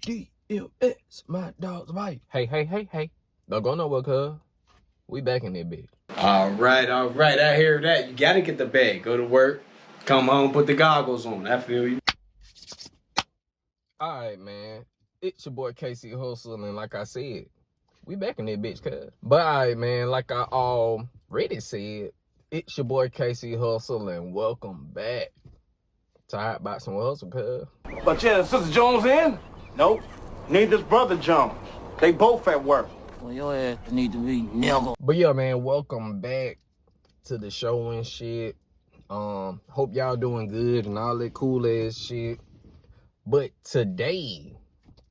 DMS, my dog's bite. Hey. Don't go nowhere, cuz. We back in that bitch. All right. I hear that. You gotta get the bag. Go to work. Come home, put the goggles on. I feel you. Alright, man. It's your boy KC Hussle, and like I said, we back in that bitch, cuz. But alright, man, like I already said, it's your boy KC Hussle, and welcome back to Hotboxing with Hussle, cuz. But yeah, Sister Jones in? Nope. Neither's Brother Jones. They both at work. Well, your ass need to be nimble. But yeah, man, welcome back to the show and shit. Hope y'all doing good and all that cool ass shit. But today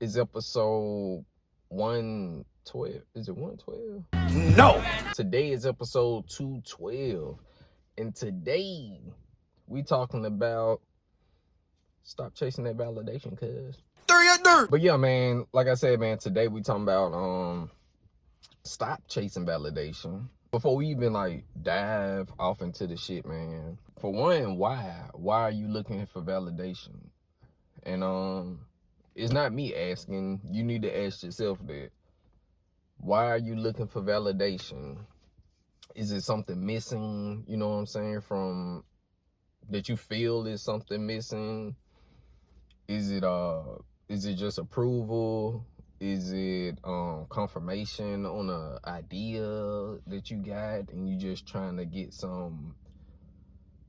is episode 112. Is it 112? No. Today is episode 212. And today we talking about stop chasing that validation, cuz. But yeah, man, like I said, man, today we talking about stop chasing validation. Before we even like dive off into the shit, man, for one, why are you looking for validation? And it's not me asking, you need to ask yourself that. Why are you looking for validation? Is it something missing, you know what I'm saying, from that you feel is something missing? Is it just approval? Is it confirmation on an idea that you got and you just trying to get some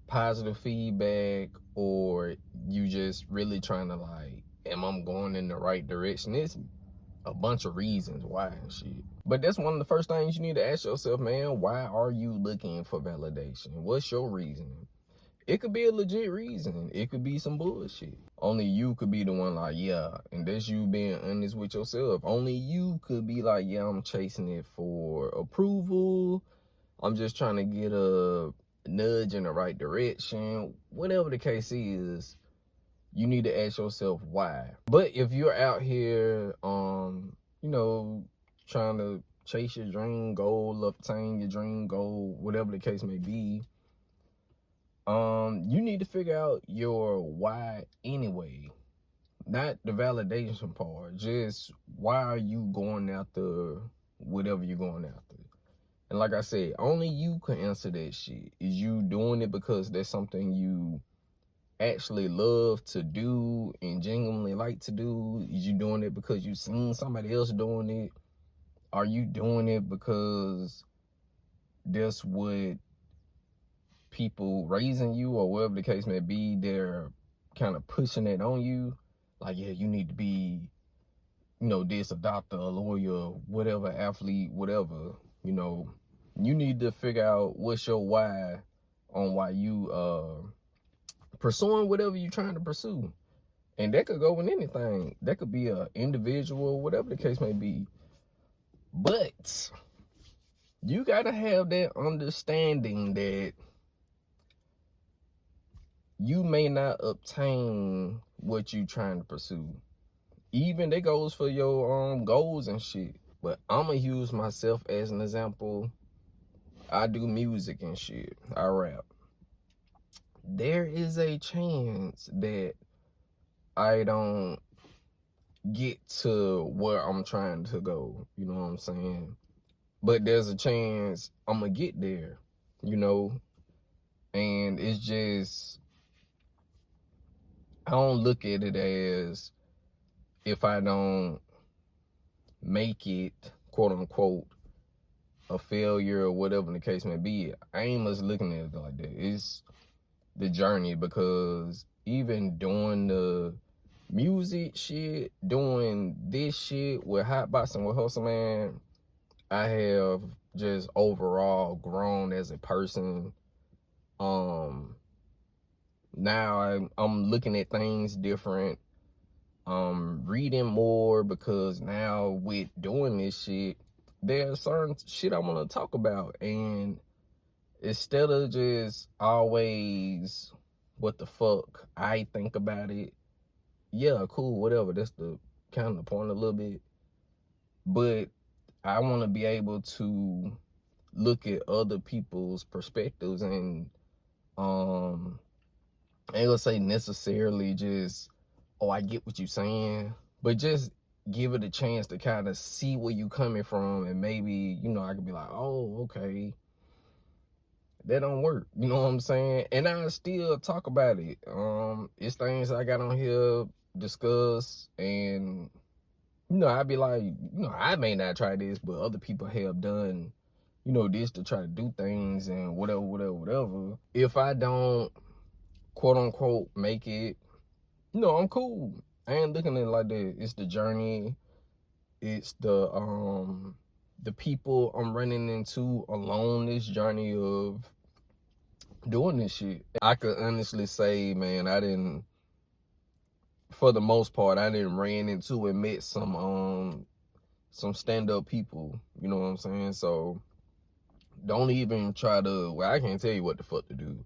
positive feedback, or you just really trying to like, am I going in the right direction? It's a bunch of reasons why and shit. But that's one of the first things you need to ask yourself, man. Why are you looking for validation? What's your reasoning? It could be a legit reason. It could be some bullshit. Only you could be the one like, yeah, and that's you being honest with yourself. Only you could be like, yeah, I'm chasing it for approval. I'm just trying to get a nudge in the right direction. Whatever the case is, you need to ask yourself why. But if you're out here, you know, trying to chase your dream goal, obtain your dream goal, whatever the case may be, you need to figure out your why anyway. Not the validation part, just why are you going after whatever you're going after? And like I said, only you can answer that shit. Is you doing it because that's something you actually love to do and genuinely like to do? Is you doing it because you seen somebody else doing it? Are you doing it because that's what people raising you, or whatever the case may be, they're kind of pushing it on you? Like, yeah, you need to be, you know, this, a doctor, a lawyer, whatever, athlete, whatever. You know, you need to figure out what's your why on why you pursuing whatever you're trying to pursue. And that could go with anything. That could be an individual, whatever the case may be. But you gotta have that understanding that you may not obtain what you trying to pursue. Even that goes for your goals and shit. But I'ma use myself as an example. I do music and shit. I rap. There is a chance that I don't get to where I'm trying to go, you know what I'm saying? But there's a chance I'm gonna get there, you know? And it's just, I don't look at it as if I don't make it, quote unquote, a failure or whatever the case may be. I ain't much looking at it like that. It's the journey, because even doing the music shit, doing this shit with Hotboxing with Hussle, man, I have just overall grown as a person. Now I'm looking at things different. Reading more, because now with doing this shit, there's certain shit I want to talk about, and instead of just always what the fuck I think about it, yeah, cool, whatever, that's the kind of the point a little bit. But I want to be able to look at other people's perspectives, and I ain't gonna say necessarily just, oh, I get what you're saying, But just give it a chance to kind of see where you coming from, and maybe, you know, I could be like, oh, okay, that don't work. You know what I'm saying? And I still talk about it. It's things I got on here, discuss, and you know, I'd be like, you know, I may not try this, but other people have done, you know, this to try to do things and whatever. If I don't, quote unquote, make it, you know, I'm cool. I ain't looking at it like that. It's the journey. It's the people I'm running into along this journey of doing this shit. I could honestly say, man, for the most part, I didn't ran into and met some stand-up people, you know what I'm saying? So don't even try to, well, I can't tell you what the fuck to do.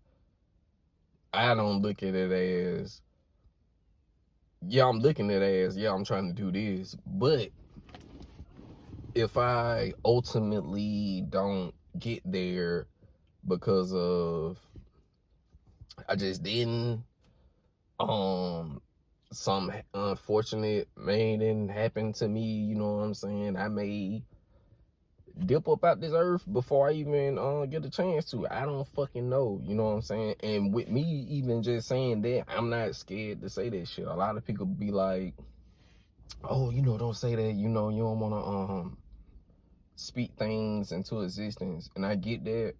I don't look at it as, yeah, I'm looking at it as, yeah, I'm trying to do this. But if I ultimately don't get there because of, I just didn't, some unfortunate didn't happen to me, you know what I'm saying? I may dip up out this earth before I even get a chance to. I don't fucking know, you know what I'm saying? And with me even just saying that, I'm not scared to say that shit. A lot of people be like, oh, you know, don't say that, you know, you don't want to speak things into existence. And I get that,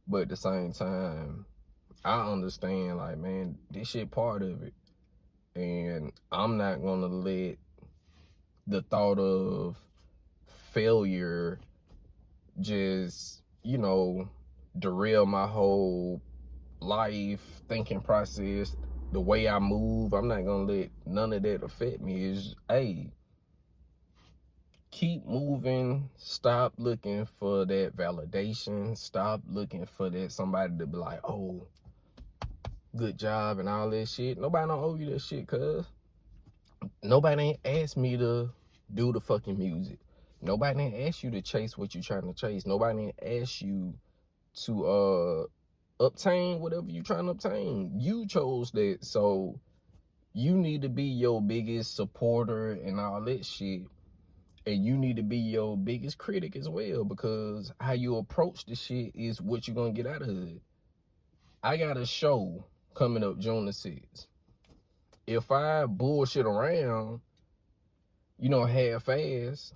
but at the same time, I understand, like, man, this shit part of it. And I'm not gonna let the thought of failure just, you know, derail my whole life, thinking process, the way I move. I'm not gonna let none of that affect me. It's, hey, keep moving. Stop looking for that validation. Stop looking for that somebody to be like, oh, good job and all that shit. Nobody don't owe you that shit, cuz. Nobody ain't asked me to do the fucking music. Nobody ain't asked you to chase what you trying to chase. Nobody ain't asked you to obtain whatever you trying to obtain. You chose that, so you need to be your biggest supporter and all that shit. And you need to be your biggest critic as well, because how you approach the shit is what you're gonna get out of it. I got a show coming up June the 6th. If I bullshit around, you know, half-ass,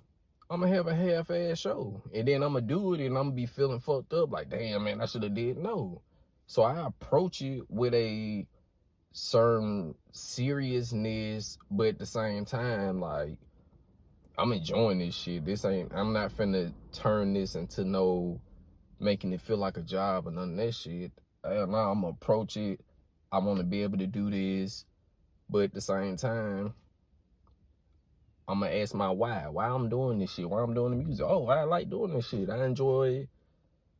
I'm gonna have a half-ass show. And then I'm gonna do it and I'm gonna be feeling fucked up like, damn, man, I should have did. No. So I approach it with a certain seriousness, but at the same time, like, I'm enjoying this shit. I'm not finna turn this into no making it feel like a job or none of that shit. No, I'm gonna approach it. I wanna be able to do this. But at the same time, I'm gonna ask my why I'm doing this shit, why I'm doing the music. Oh, I like doing this shit. I enjoy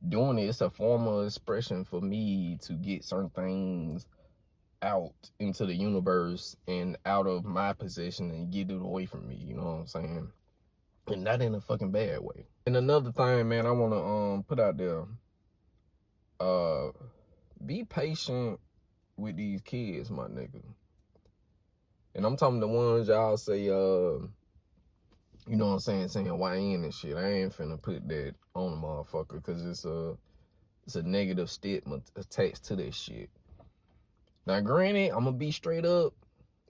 doing it. It's a form of expression for me to get certain things out into the universe and out of my possession and get it away from me, you know what I'm saying? And not in a fucking bad way. And another thing, man, I wanna put out there, be patient with these kids, my nigga. And I'm talking the ones y'all say, you know what I'm saying YN and shit. I ain't finna put that on the motherfucker, because it's a negative stigma attached to that shit. Now, granted, I'm gonna be straight up.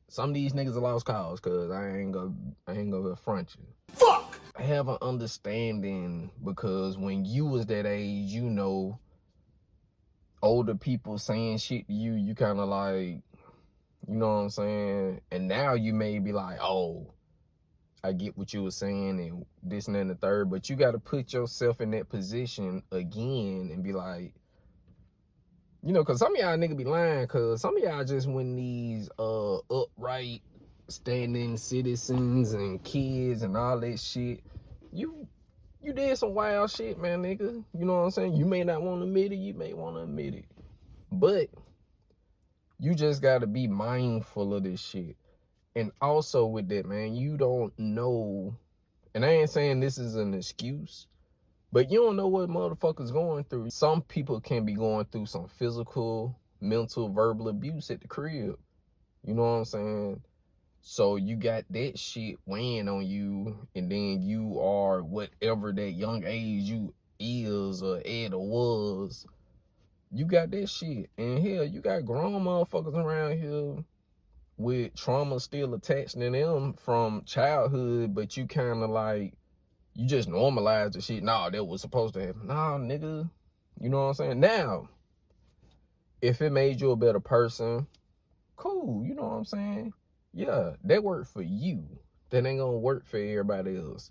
Some of these niggas are lost cause, cause I ain't gonna front you. Fuck! I have an understanding, because when you was that age, you know, older people saying shit to you, you kind of like, you know what I'm saying? And now you may be like, oh, I get what you were saying and this and then the third, but you got to put yourself in that position again and be like, you know, because some of y'all niggas be lying, because some of y'all just when these upright, standing citizens and kids and all that shit, you did some wild shit, man, nigga. You know what I'm saying? You may not want to admit it, you may want to admit it, but you just got to be mindful of this shit. And also with that, man, you don't know, and I ain't saying this is an excuse, but you don't know what motherfuckers going through. Some people can be going through some physical, mental, verbal abuse at the crib. You know what I'm saying? So you got that shit weighing on you, and then you are whatever that young age you is or Ed or was. You got that shit. And hell, you got grown motherfuckers around here with trauma still attached to them from childhood, but you kind of like, you just normalize the shit. Nah, that was supposed to happen. Nah, nigga. You know what I'm saying? Now, if it made you a better person, cool. You know what I'm saying? Yeah, that worked for you. That ain't gonna work for everybody else.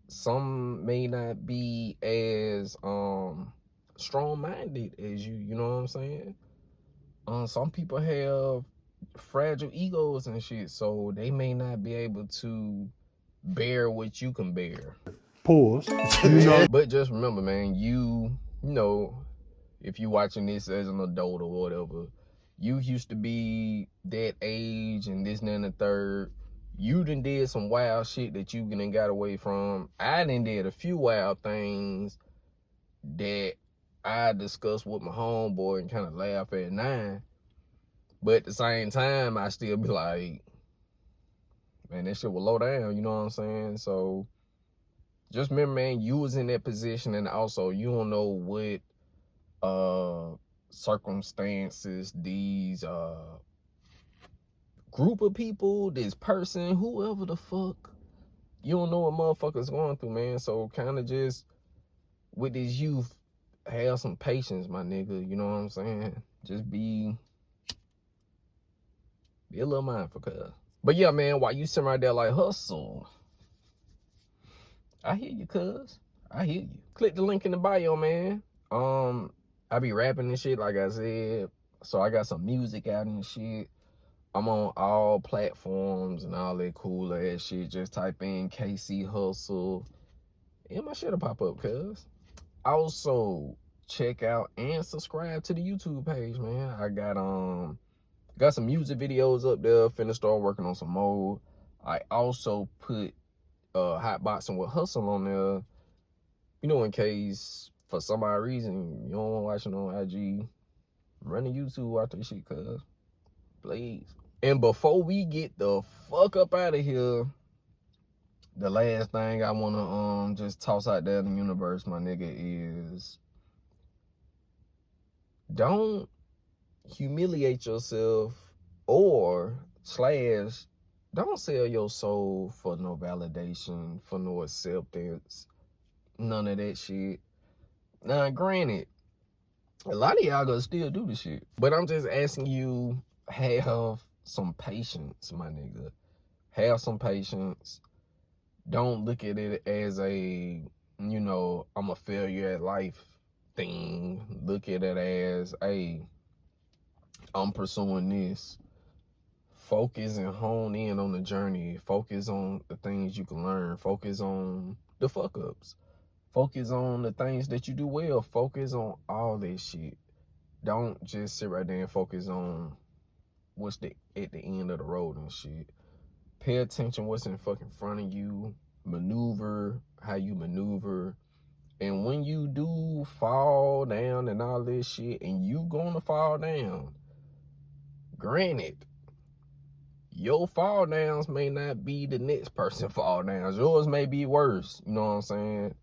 Some may not be as strong-minded as you know what I'm saying? Some people have fragile egos and shit, so they may not be able to bear what you can bear. Pause. But just remember, man, you know, if you watching this as an adult or whatever, you used to be that age and this and that and the third. You done did some wild shit that you done got away from. I done did a few wild things that I discussed with my homeboy and kind of laugh at now. But at the same time, I still be like, man, that shit will low down, you know what I'm saying? So just remember, man, you was in that position, and also you don't know what circumstances these group of people, this person, whoever the fuck, you don't know what motherfuckers going through, man. So kind of just with this youth, have some patience, my nigga. You know what I'm saying? Just be a little mindful, cuz. But yeah, man, while you sitting right there like Hussle, I hear you, cuz. I hear you. Click the link in the bio, man. I be rapping and shit, like I said. So I got some music out and shit. I'm on all platforms and all that cool ass shit. Just type in KC Hussle and my shit'll pop up, cuz. Also, check out and subscribe to the YouTube page, man. I got some music videos up there. Finna start working on some more. I also put Hotboxing with Hussle on there. You know, in case for some odd reason you don't want to watch it on IG, run to YouTube, watch that shit, cuz. Please. And before we get the fuck up out of here, the last thing I want to just toss out there in the universe, my nigga, is don't humiliate yourself or / don't sell your soul for no validation, for no acceptance, none of that shit. Now, granted, a lot of y'all gonna still do the shit, but I'm just asking you, have some patience, my nigga. Have some patience. Don't look at it as a, you know, I'm a failure at life thing. Look at it as, hey, I'm pursuing this. Focus and hone in on the journey. Focus on the things you can learn. Focus on the fuck ups. Focus on the things that you do well. Focus on all that shit. Don't just sit right there and focus on what's at the end of the road and shit. Pay attention what's in fucking front of you. Maneuver how you maneuver. And when you do fall down and all this shit, and you gonna fall down, granted, your fall downs may not be the next person fall downs. Yours may be worse, you know what I'm saying?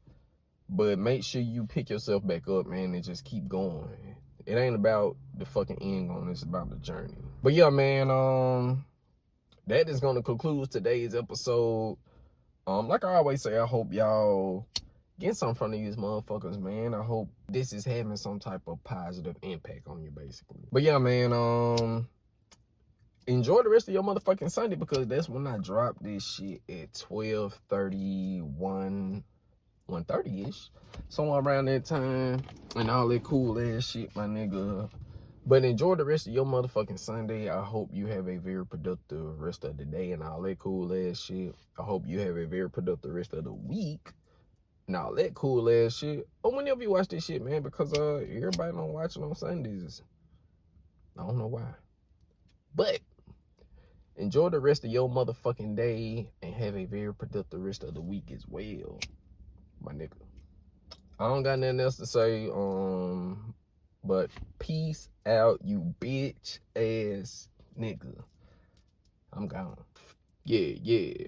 But make sure you pick yourself back up, man, and just keep going. It ain't about the fucking end goal, it's about the journey. But yeah, man, that is gonna conclude today's episode. Like I always say, I hope y'all get something from these motherfuckers, man. I hope this is having some type of positive impact on you, basically. But yeah, man, enjoy the rest of your motherfucking Sunday, because that's when I drop this shit at 12:31, 1:30-ish. Somewhere around that time and all that cool ass shit, my nigga. But enjoy the rest of your motherfucking Sunday. I hope you have a very productive rest of the day and all that cool ass shit. I hope you have a very productive rest of the week and all that cool ass shit. Or whenever you watch this shit, man, because everybody don't watch it on Sundays. I don't know why. But enjoy the rest of your motherfucking day and have a very productive rest of the week as well, my nigga. I don't got nothing else to say, but peace out, you bitch ass nigga. I'm gone. Yeah.